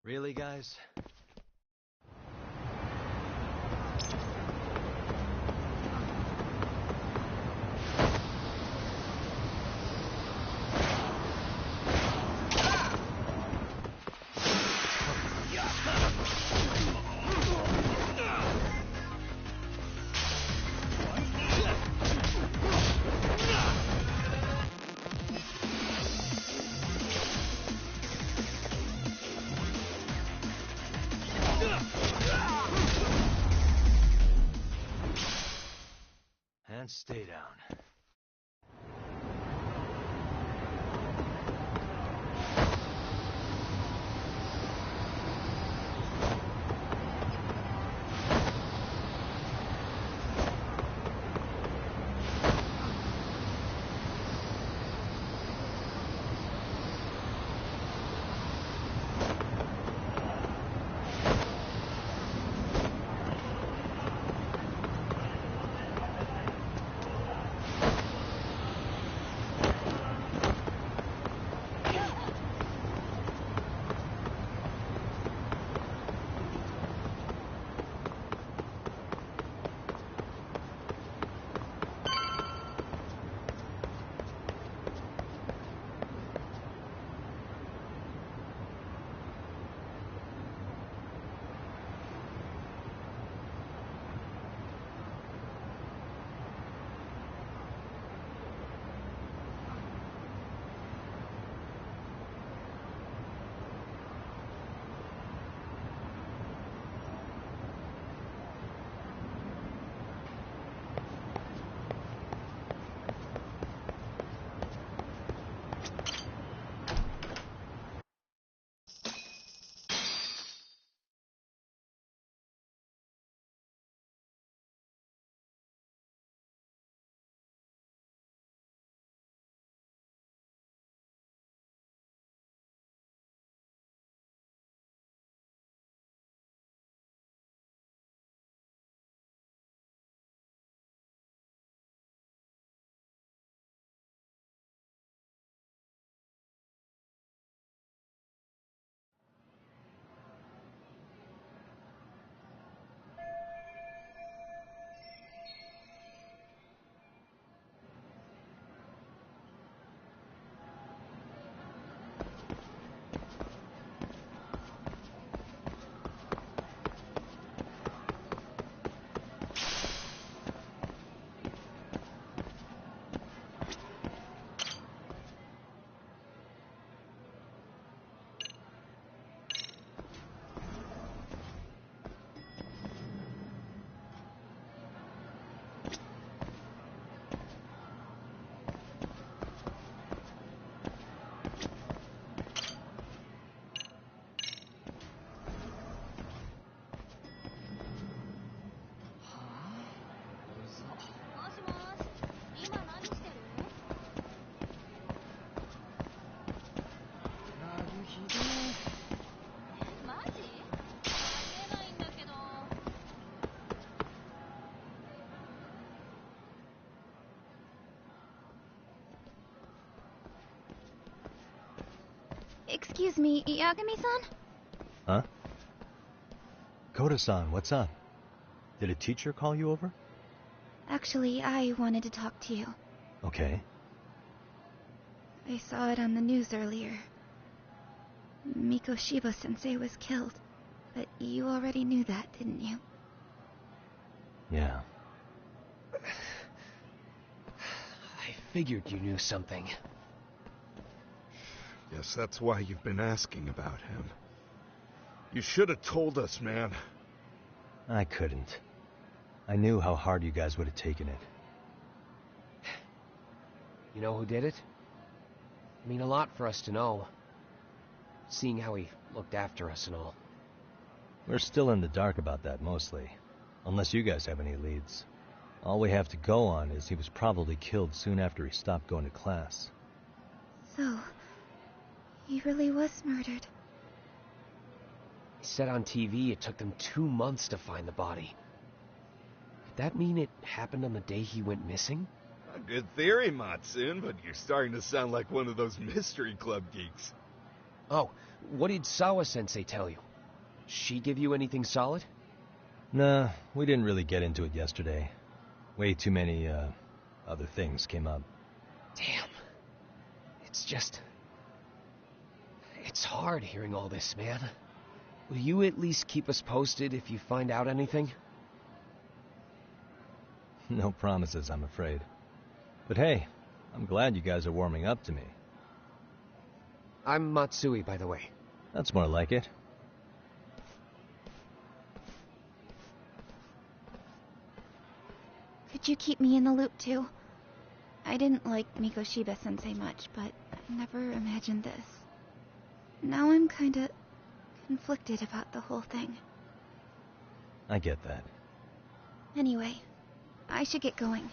Really, guys? And stay down. Excuse me, Yagami-san? Huh? Koda-san, what's up? Did a teacher call you over? Actually, I wanted to talk to you. Okay. I saw it on the news earlier. Mikoshiba-sensei was killed, but you already knew that, didn't you? Yeah. I figured you knew something. Yes, that's why you've been asking about him. You should have told us, man. I couldn't. I knew how hard you guys would have taken it. You know who did it? I mean a lot for us to know. Seeing how he looked after us and all. We're still in the dark about that, mostly. Unless you guys have any leads. All we have to go on is he was probably killed soon after he stopped going to class. So, he really was murdered. He said on TV it took them 2 months to find the body. Could that mean it happened on the day he went missing? A good theory, Matsun, but you're starting to sound like one of those mystery club geeks. Oh, what did Sawa-sensei tell you? She give you anything solid? Nah, we didn't really get into it yesterday. Way too many, other things came up. Damn. It's just... It's hard hearing all this, man. Will you at least keep us posted if you find out anything? No promises, I'm afraid. But hey, I'm glad you guys are warming up to me. I'm Matsui, by the way. That's more like it. Could you keep me in the loop too? I didn't like Mikoshiba-sensei much, but I never imagined this. Now I'm kinda conflicted about the whole thing. I get that. Anyway, I should get going.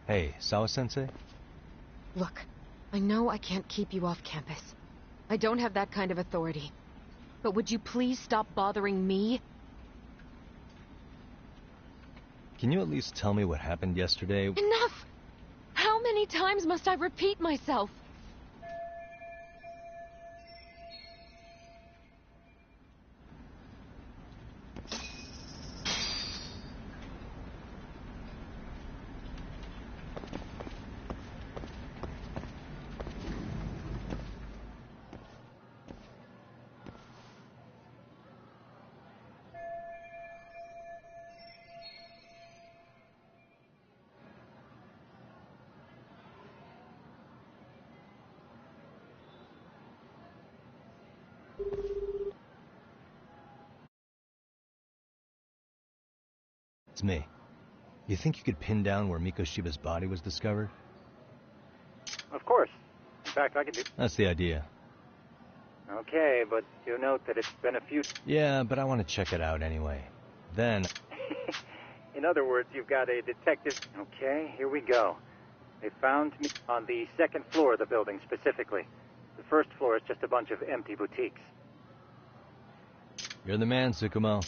Hey, Sawa-sensei? Look, I know I can't keep you off campus. I don't have that kind of authority. But would you please stop bothering me? Can you at least tell me what happened yesterday? Enough! How many times must I repeat myself? It's me. You think you could pin down where Mikoshiba's body was discovered? Of course. In fact, I can do... That's the idea. Okay, but do note that it's been a few... Yeah, but I want to check it out anyway. Then... In other words, you've got a detective... Okay, here we go. They found me on the second floor of the building, specifically. The first floor is just a bunch of empty boutiques. You're the man, Tsukumo.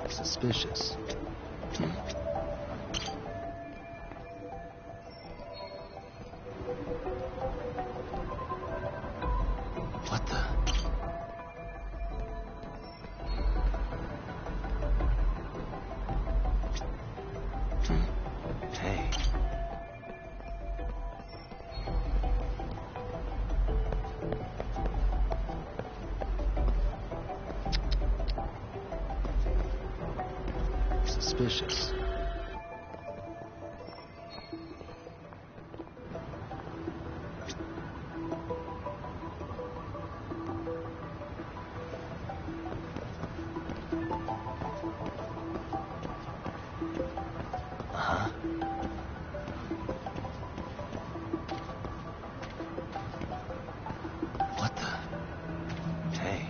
Suspicious. What the? Hey. Suspicious. Uh-huh. What the? Hey.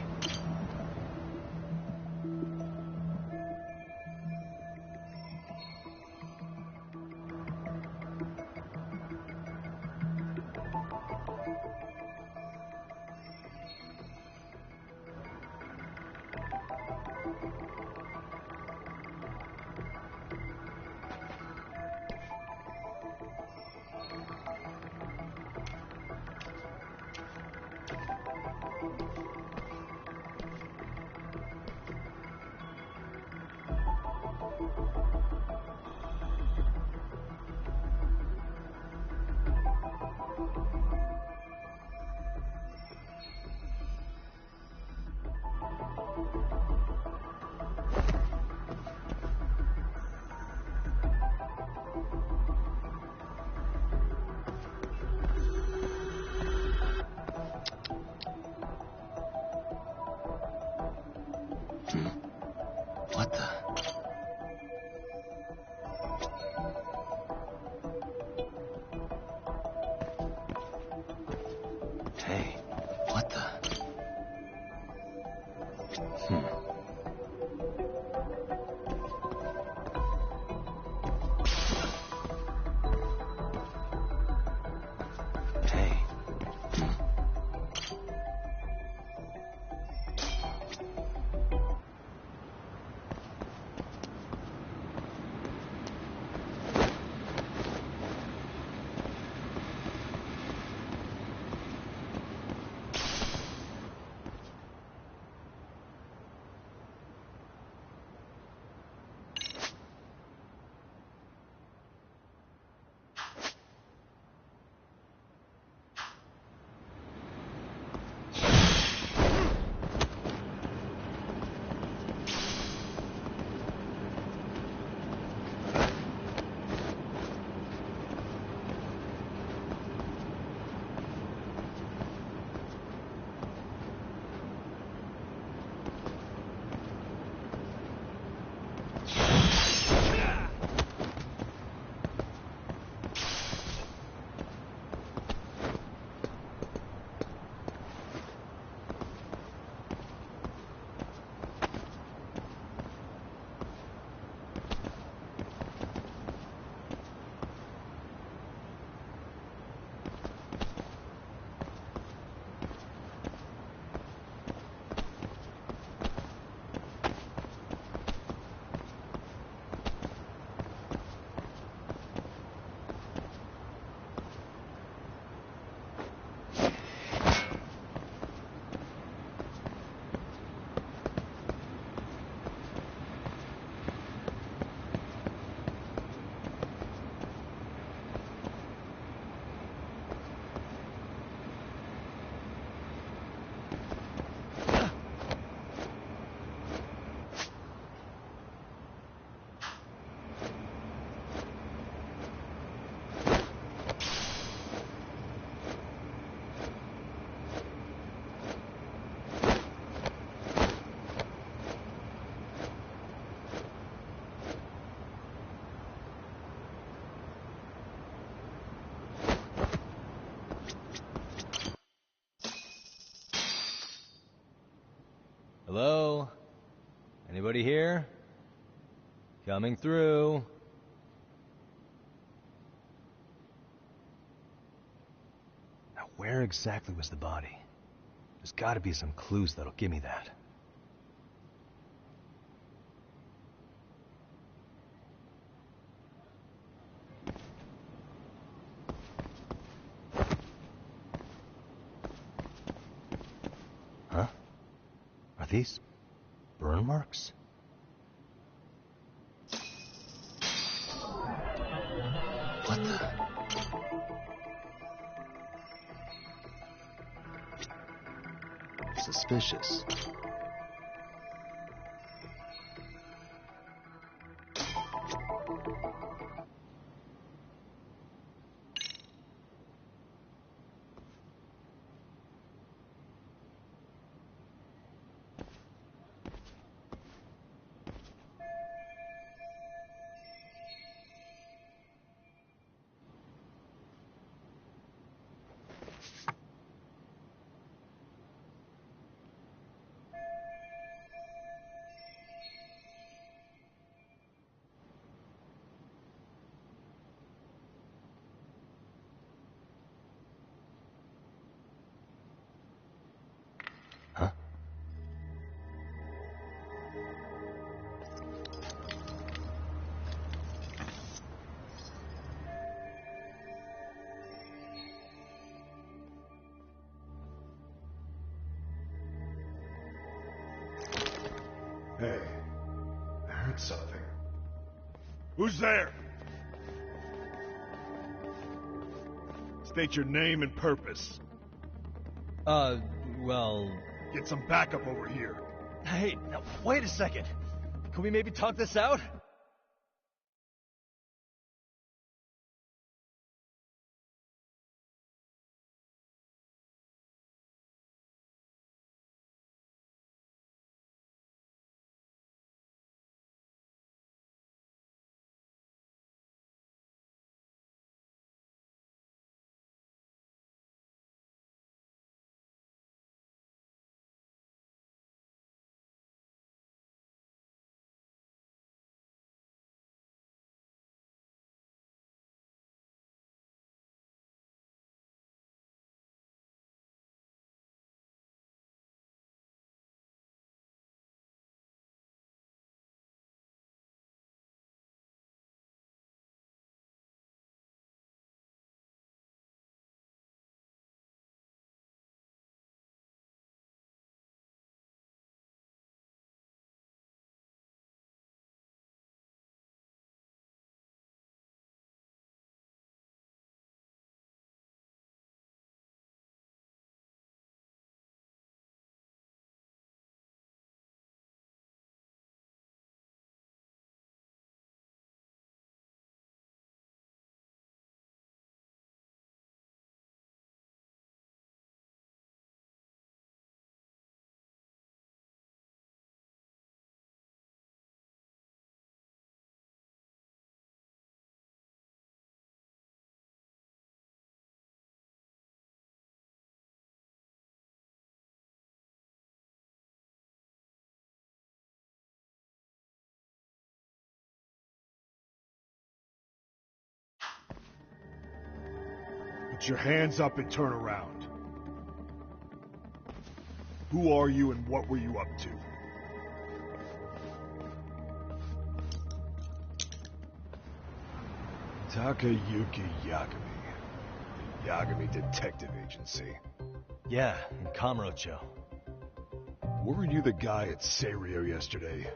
What the? Hey, what the? Hey. Hello? Anybody here? Coming through. Now, where exactly was the body? There's gotta be some clues that'll give me that. Huh? Are these burn marks? What the? Suspicious. Huh? Hey, I heard something. Who's there? State your name and purpose. Well... Get some backup over here. Hey, now, wait a second. Can we maybe talk this out? Put your hands up and turn around. Who are you and what were you up to? Takayuki Yagami. The Yagami Detective Agency. Yeah, in Kamurocho. Weren't you the guy at Serio yesterday?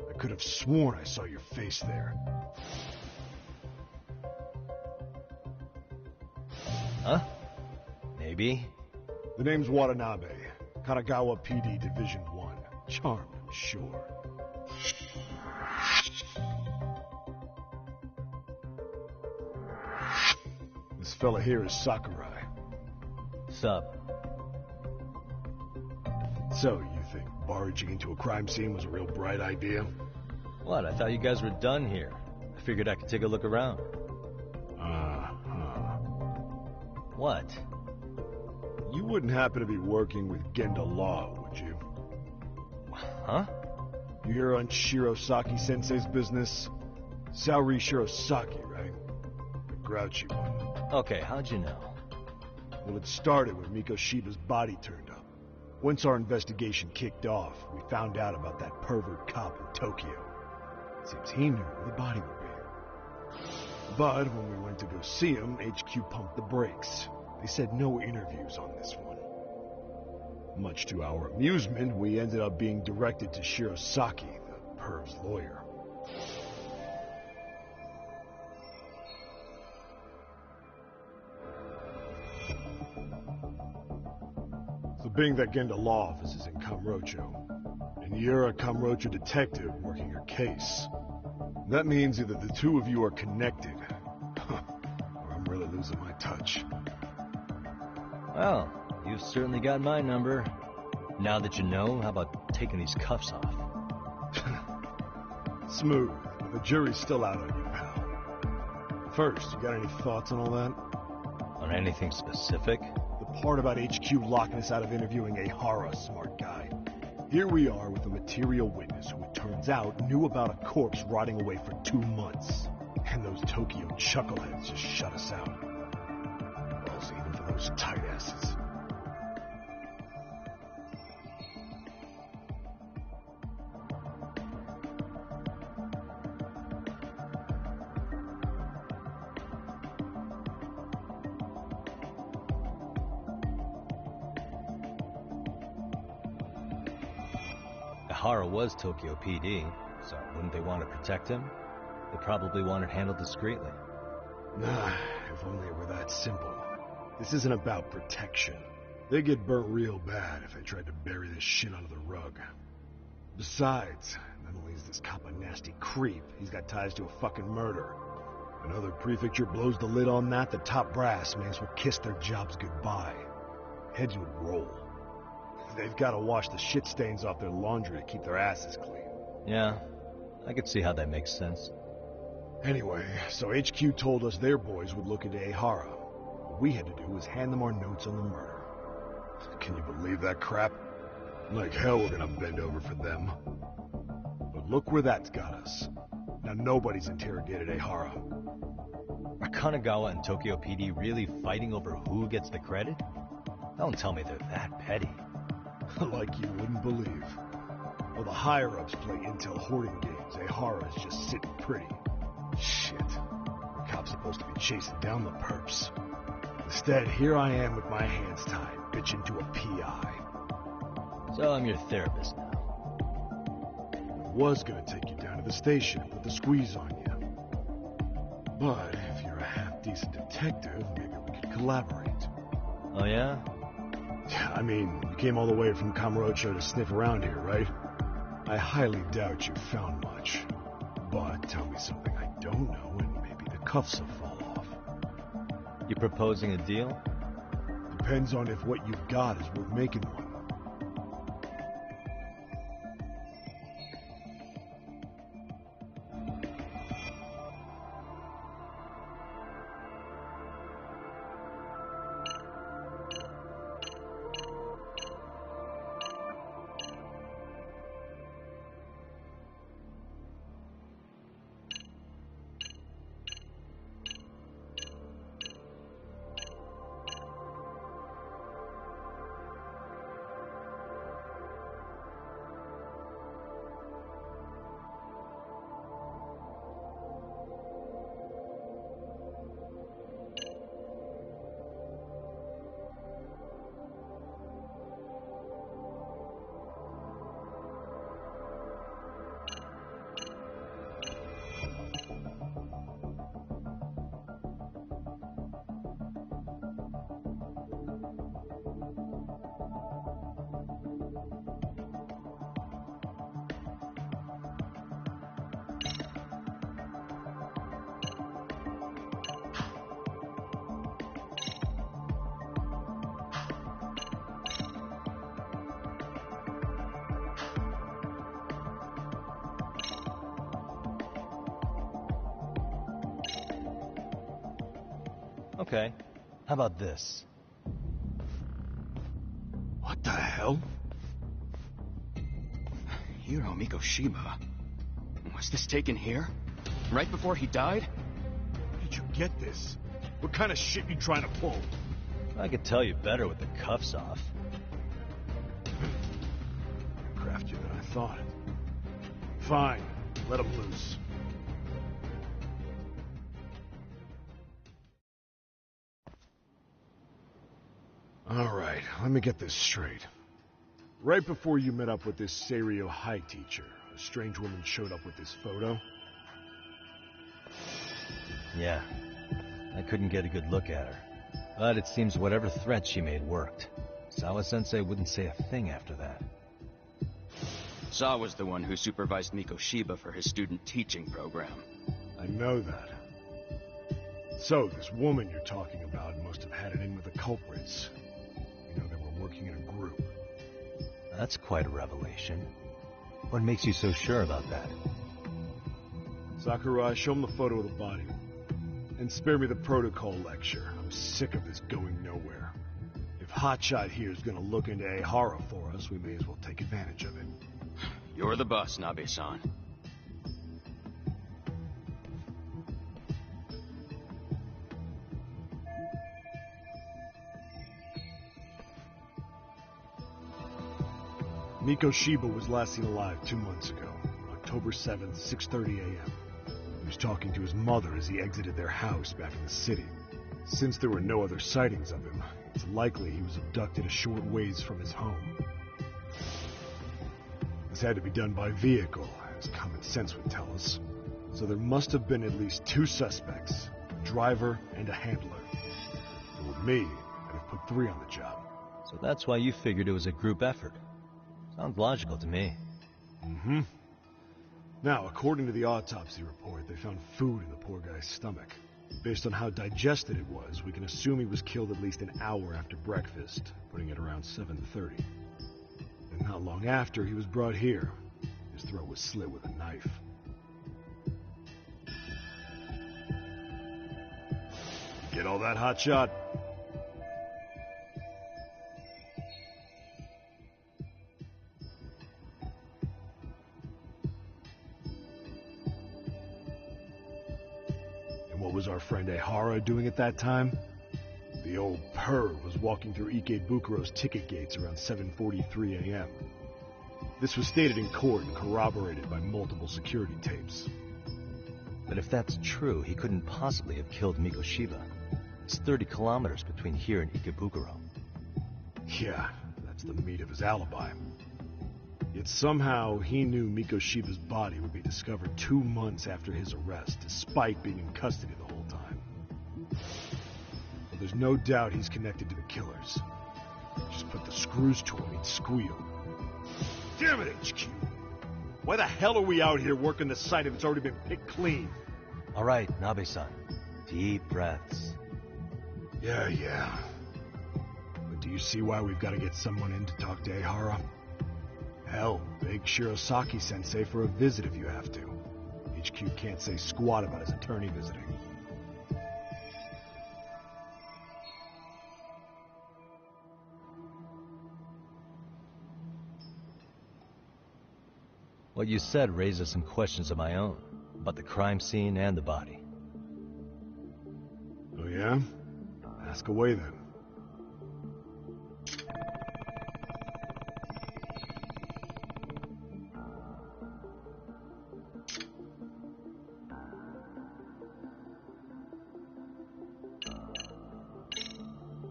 I could have sworn I saw your face there. Huh? Maybe. The name's Watanabe. Kanagawa PD Division 1. Charmed, I'm sure. This fella here is Sakurai. Sup? So, you think barging into a crime scene was a real bright idea? What? I thought you guys were done here. I figured I could take a look around. What? You wouldn't happen to be working with Genda Law, would you? Huh? You hear on Shirosaki-sensei's business? Saori Shirosaki, right? The grouchy one. Okay, how'd you know? Well, it started when Miko Shiba's body turned up. Once our investigation kicked off, we found out about that pervert cop in Tokyo. Seems he knew where the body would be. But when we went to go see him, HQ pumped the brakes. They said no interviews on this one. Much to our amusement, we ended up being directed to Shirosaki, the perv's lawyer. So being that Genda law office is in Kamurocho, and you're a Kamurocho detective working your case, that means either the two of you are connected, or I'm really losing my touch. Well, you've certainly got my number. Now that you know, how about taking these cuffs off? Smooth, but the jury's still out on you, pal. First, you got any thoughts on all that? On anything specific? The part about HQ locking us out of interviewing a Hara, smart guy. Here we are with a material witness who it turns out knew about a corpse rotting away for 2 months. And those Tokyo chuckleheads just shut us out. Balls even for those tight asses. Hara was Tokyo PD, so wouldn't they want to protect him? They probably want it handled discreetly. Nah, if only it were that simple. This isn't about protection. They get burnt real bad if they tried to bury this shit under the rug. Besides, not only is this cop a nasty creep, he's got ties to a fucking murder. Another prefecture blows the lid on that, the top brass may as well kiss their jobs goodbye. Heads would roll. They've got to wash the shit stains off their laundry to keep their asses clean. Yeah, I could see how that makes sense. Anyway, so HQ told us their boys would look into Ehara. What we had to do was hand them our notes on the murder. Can you believe that crap? Like hell we're gonna bend over for them. But look where that's got us. Now nobody's interrogated Ehara. Are Kanagawa and Tokyo PD really fighting over who gets the credit? Don't tell me they're that petty. Like you wouldn't believe. While the higher-ups play intel hoarding games, Ehara's just sitting pretty. Shit. The cop's supposed to be chasing down the perps. Instead, here I am with my hands tied, bitching to a PI. So I'm your therapist now. I was gonna take you down to the station and put the squeeze on you. But if you're a half-decent detective, maybe we could collaborate. Oh yeah? I mean, you came all the way from Kamurocho to sniff around here, right? I highly doubt you found much. But tell me something I don't know, and maybe the cuffs will fall off. You proposing a deal? Depends on if what you've got is worth making one. Okay. How about this? What the hell? Hiro Mikoshiba? Was this taken here? Right before he died? Where did you get this? What kind of shit you trying to pull? I could tell you better with the cuffs off. Craftier than I thought. Fine, let him loose. Alright, let me get this straight. Right before you met up with this Seiryo High teacher, a strange woman showed up with this photo. Yeah, I couldn't get a good look at her. But it seems whatever threat she made worked. Sawa-sensei wouldn't say a thing after that. Sawa's the one who supervised Mikoshiba for his student teaching program. I know that. So, this woman you're talking about must have had it in with the culprits. You know, they were working in a group. That's quite a revelation. What makes you so sure about that? Sakurai, show him the photo of the body. And spare me the protocol lecture. I'm sick of this going nowhere. If Hotshot here's gonna look into Ehara for us, we may as well take advantage of it. You're the boss, Nabe-san. Mikoshiba was last seen alive 2 months ago, October 7th, 6:30 a.m. He was talking to his mother as he exited their house back in the city. Since there were no other sightings of him, it's likely he was abducted a short ways from his home. This had to be done by vehicle, as common sense would tell us. So there must have been at least 2 suspects, a driver and a handler. And with me, I'd have put 3 on the job. So that's why you figured it was a group effort. Sounds logical to me. Mm-hmm. Now, according to the autopsy report, they found food in the poor guy's stomach. Based on how digested it was, we can assume he was killed at least an hour after breakfast, putting it around 7:30. And not long after, he was brought here. His throat was slit with a knife. Get all that, Hotshot? What was our friend Ehara doing at that time? The old perv was walking through Ikebukuro's ticket gates around 7:43 a.m. This was stated in court and corroborated by multiple security tapes. But if that's true, he couldn't possibly have killed Mikoshiba. It's 30 kilometers between here and Ikebukuro. Yeah, that's the meat of his alibi. Yet somehow he knew Mikoshiba's body would be discovered 2 months after his arrest, despite being in custody the whole time. But there's no doubt he's connected to the killers. Just put the screws to him, he'd squeal. Damn it, HQ! Why the hell are we out here working the site if it's already been picked clean? All right, Nabe-san. Deep breaths. Yeah. But do you see why we've got to get someone in to talk to Ehara? Hell, beg Shirosaki-sensei for a visit if you have to. HQ can't say squat about his attorney visiting. What you said raises some questions of my own, about the crime scene and the body. Oh yeah? Ask away then.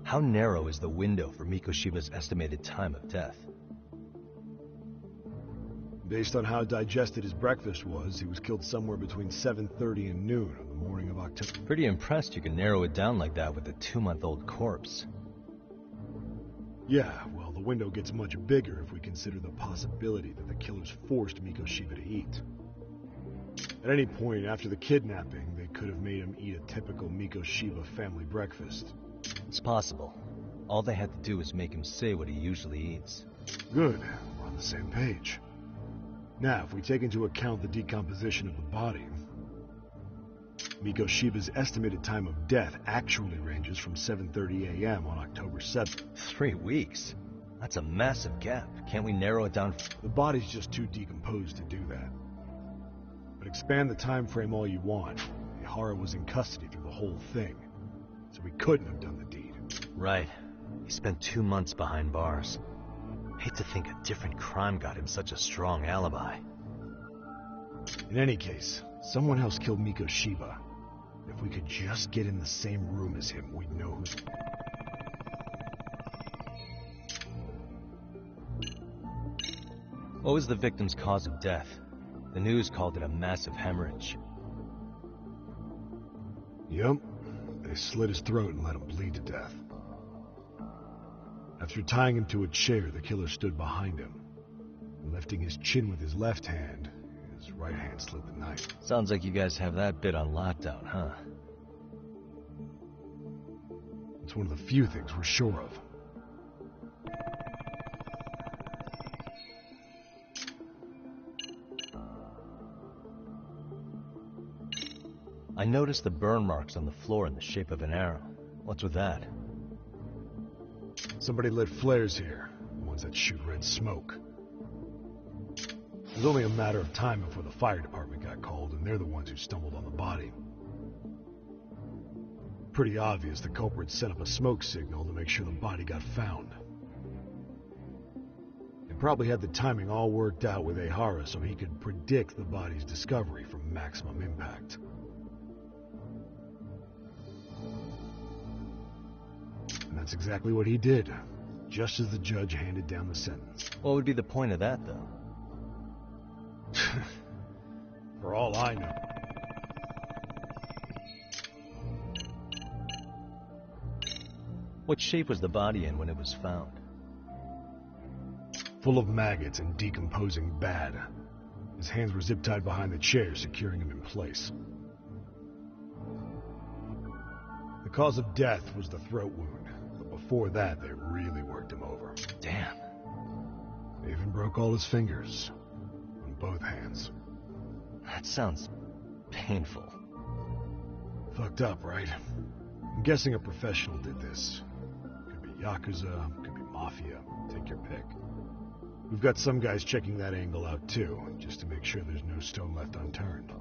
How narrow is the window for Mikoshiba's estimated time of death? Based on how digested his breakfast was, he was killed somewhere between 7:30 and noon on the morning of October. Pretty impressed you can narrow it down like that with a 2-month-old corpse. Yeah, well, the window gets much bigger if we consider the possibility that the killers forced Mikoshiba to eat. At any point after the kidnapping, they could have made him eat a typical Mikoshiba family breakfast. It's possible. All they had to do was make him say what he usually eats. Good, we're on the same page. Now, if we take into account the decomposition of the body, Mikoshiba's estimated time of death actually ranges from 7:30 a.m. on October 7th. 3 weeks? That's a massive gap. Can't we narrow it down? The body's just too decomposed to do that. But expand the time frame all you want. Ihara was in custody through the whole thing, so he couldn't have done the deed. Right. He spent 2 months behind bars. Hate to think a different crime got him such a strong alibi. In any case, someone else killed Miko Shiba. If we could just get in the same room as him, we'd know who's... What was the victim's cause of death? The news called it a massive hemorrhage. Yep. They slit his throat and let him bleed to death. After tying him to a chair, the killer stood behind him. Lifting his chin with his left hand, his right hand slid the knife. Sounds like you guys have that bit on lockdown, huh? It's one of the few things we're sure of. I noticed the burn marks on the floor in the shape of an arrow. What's with that? Somebody lit flares here, the ones that shoot red smoke. It was only a matter of time before the fire department got called, and they're the ones who stumbled on the body. Pretty obvious the culprit set up a smoke signal to make sure the body got found. They probably had the timing all worked out with Ihara so he could predict the body's discovery from maximum impact. And that's exactly what he did, just as the judge handed down the sentence. What would be the point of that, though? For all I know. What shape was the body in when it was found? Full of maggots and decomposing bad. His hands were zip-tied behind the chair, securing him in place. The cause of death was the throat wound, but before that, they really worked him over. Damn. They even broke all his fingers. On both hands. That sounds painful. Fucked up, right? I'm guessing a professional did this. Could be Yakuza, could be Mafia. Take your pick. We've got some guys checking that angle out too, just to make sure there's no stone left unturned.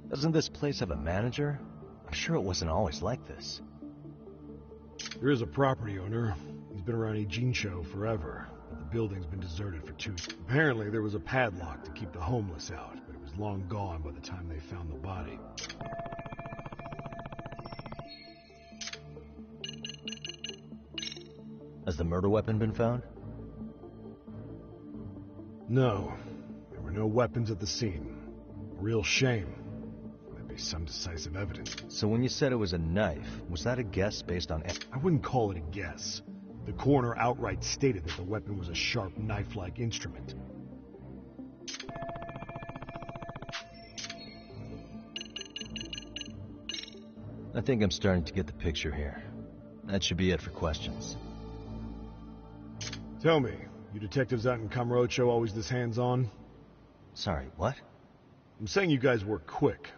Doesn't this place have a manager? I'm sure it wasn't always like this. There is a property owner. He's been around Ijincho forever, but the building's been deserted for 2 years. Apparently there was a padlock to keep the homeless out, but it was long gone by the time they found the body. Has the murder weapon been found? No, there were no weapons at the scene. A real shame. There'd be some decisive evidence. So when you said it was a knife, was that a guess based on... I wouldn't call it a guess. The coroner outright stated that the weapon was a sharp knife-like instrument. I think I'm starting to get the picture here. That should be it for questions. Tell me, you detectives out in Kamurocho always this hands-on? Sorry, what? I'm saying you guys work quick.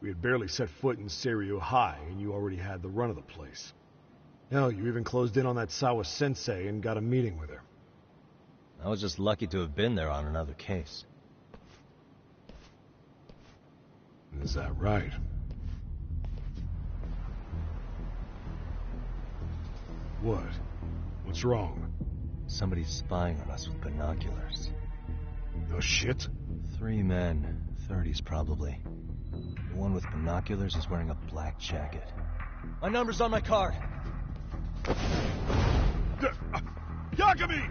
We had barely set foot in Seiryu High, and you already had the run of the place. Hell, you even closed in on that Sawa-sensei and got a meeting with her. I was just lucky to have been there on another case. Is that right? What? What's wrong? Somebody's spying on us with binoculars. No shit? 3 men, 30s probably. The one with binoculars is wearing a black jacket. My number's on my card! Yakami!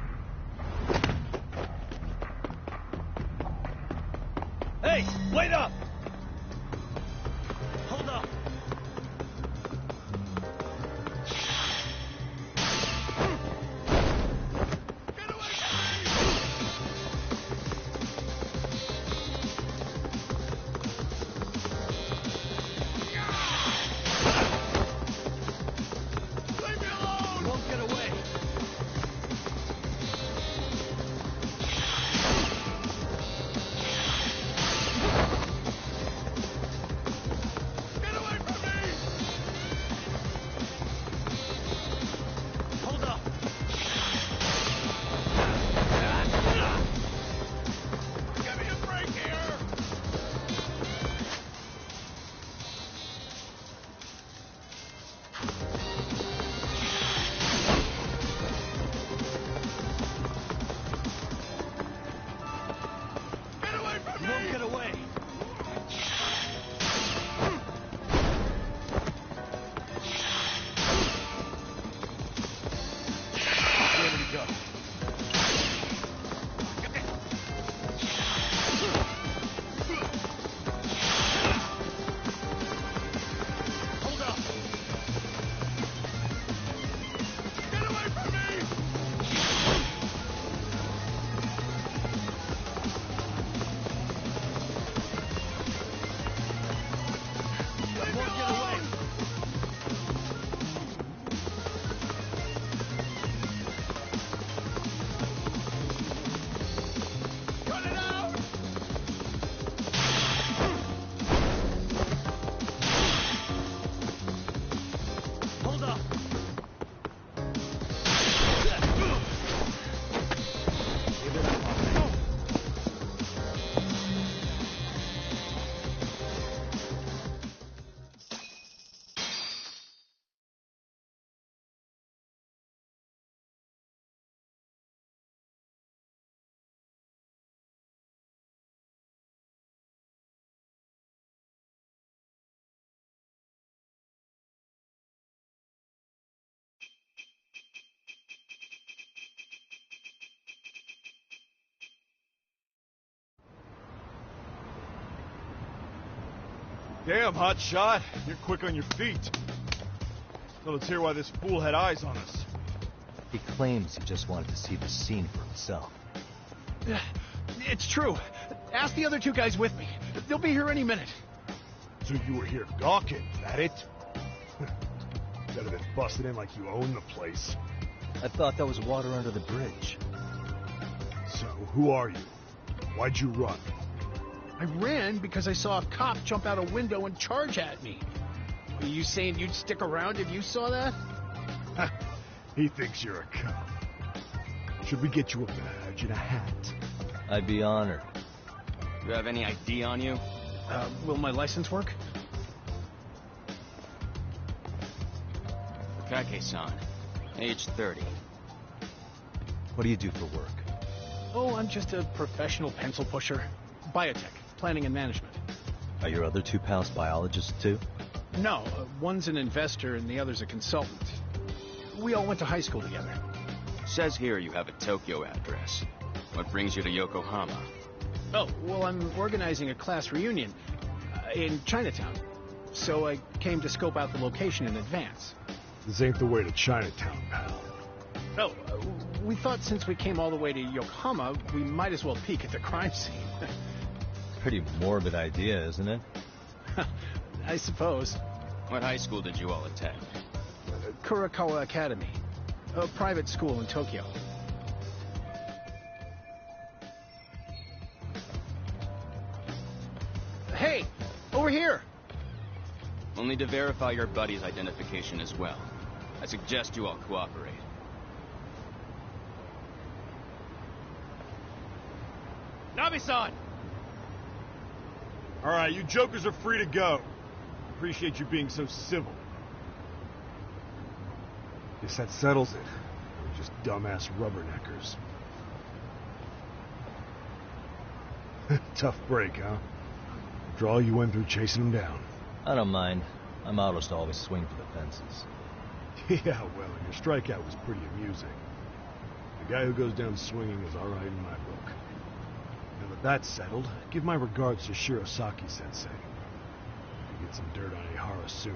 Hey, wait up! Hold up! Damn, hot shot. You're quick on your feet. So let's hear why this fool had eyes on us. He claims he just wanted to see the scene for himself. It's true. Ask the other two guys with me. They'll be here any minute. So you were here gawking, that it? Better than busting in like you own the place. I thought that was water under the bridge. So, who are you? Why'd you run? I ran because I saw a cop jump out a window and charge at me. Are you saying you'd stick around if you saw that? He thinks you're a cop. Should we get you a badge and a hat? I'd be honored. Do you have any ID on you? Will my license work? Kake-san, age 30. What do you do for work? Oh, I'm just a professional pencil pusher. Biotech, planning and management. Are your other two pals biologists too? No, one's an investor and the other's a consultant. We all went to high school together. Says here you have a Tokyo address. What brings you to Yokohama? Oh, well, I'm organizing a class reunion in Chinatown. So I came to scope out the location in advance. This ain't the way to Chinatown, pal. Oh, we thought since we came all the way to Yokohama, we might as well peek at the crime scene. Pretty morbid idea, isn't it? I suppose. What high school did you all attend? Kurakawa Academy, a private school in Tokyo. Hey, over here! Only to verify your buddy's identification as well. I suggest you all cooperate. Nabe-san! Alright, you jokers are free to go. Appreciate you being so civil. Guess that settles it. We're just dumbass rubberneckers. Tough break, huh? After all you went through chasing them down. I don't mind. I'm almost always swing for the fences. Yeah, well, your strikeout was pretty amusing. The guy who goes down swinging is alright in my book. Now that that's settled, give my regards to Shirosaki-sensei. Get some dirt on Ihara soon.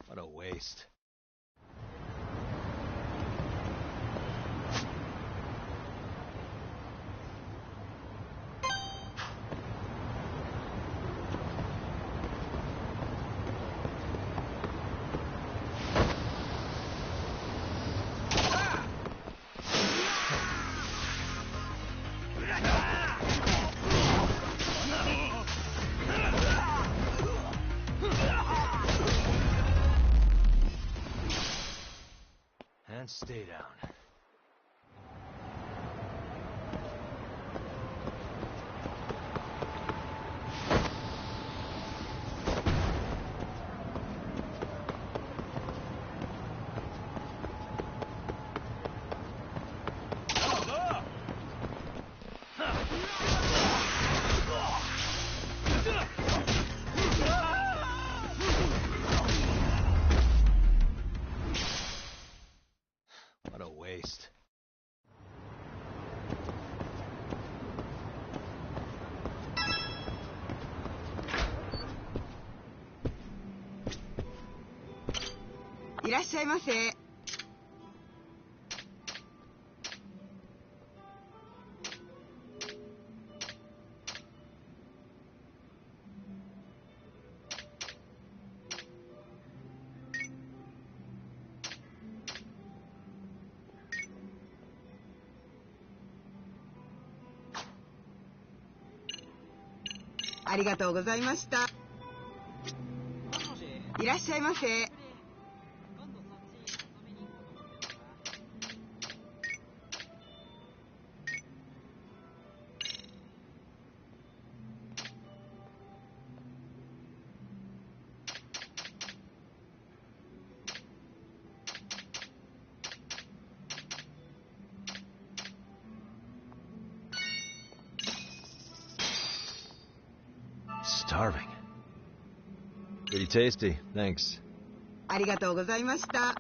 What a waste. And stay down. What a waste. Irashaimase. Arigatou gozaimashita. Irashaimase. starving. Pretty tasty, thanks. ありがとうございました。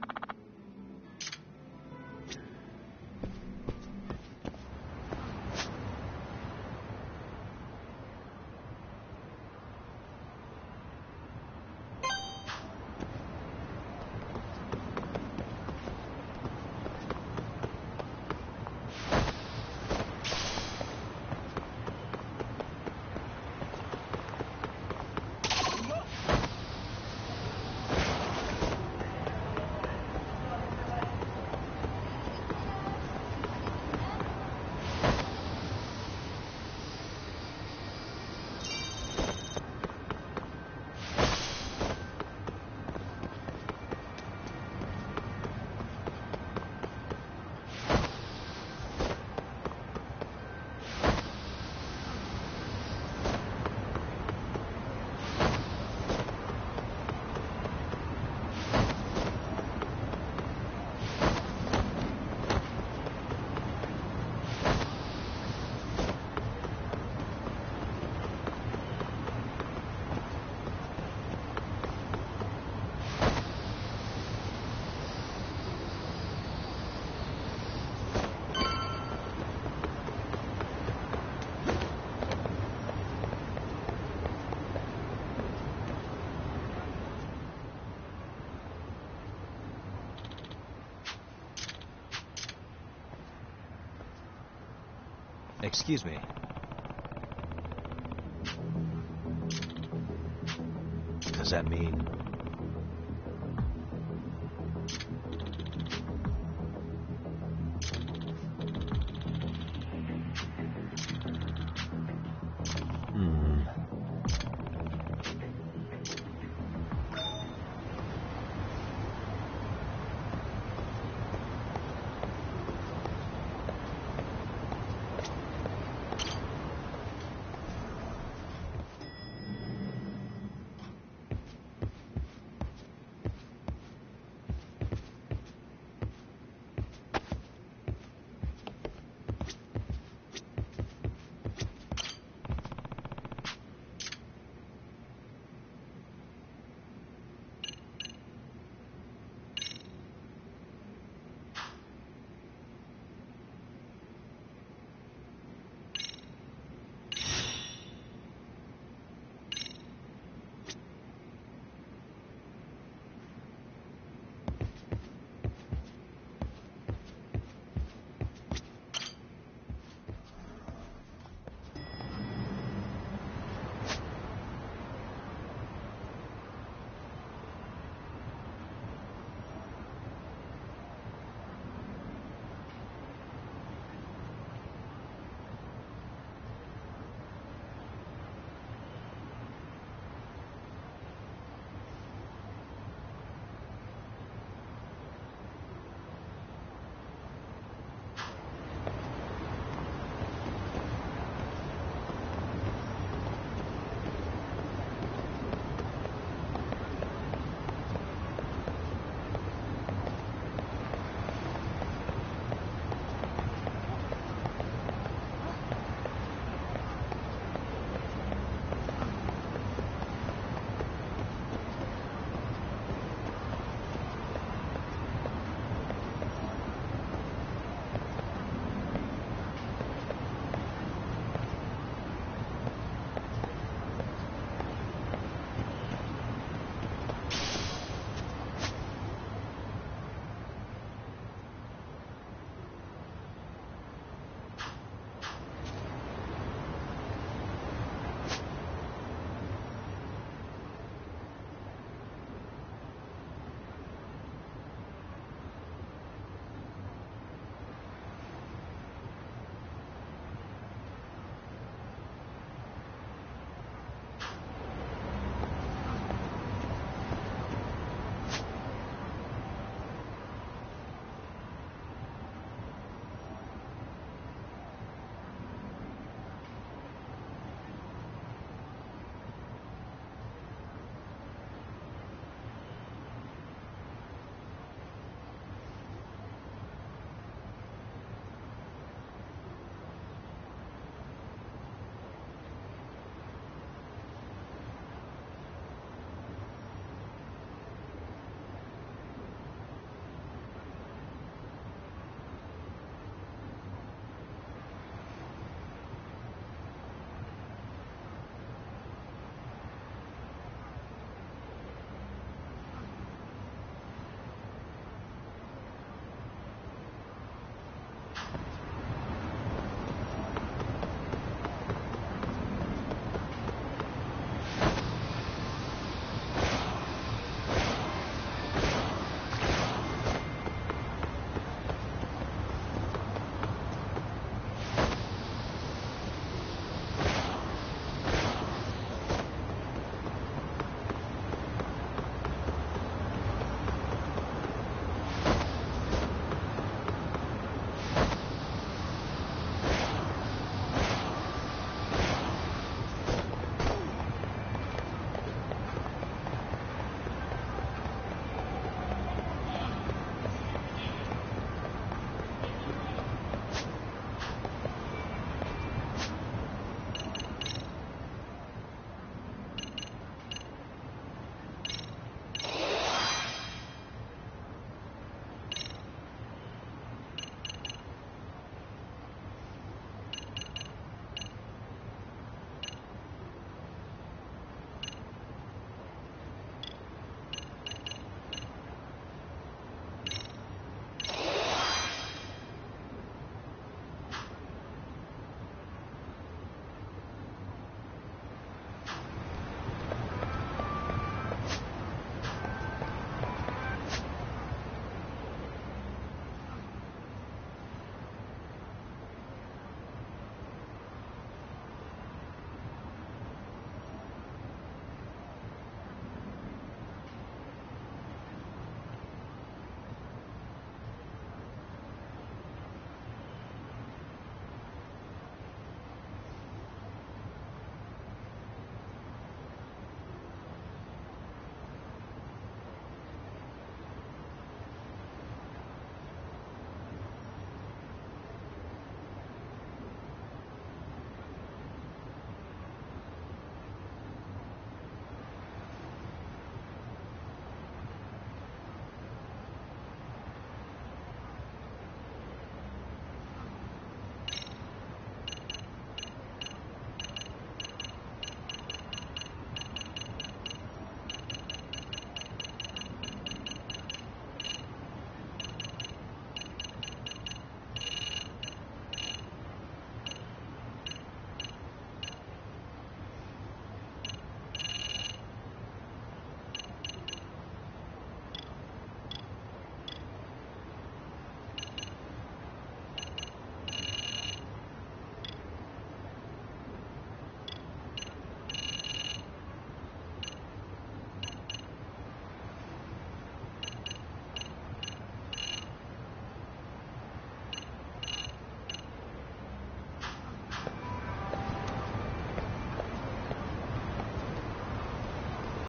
Excuse me. Does that mean... Hmm.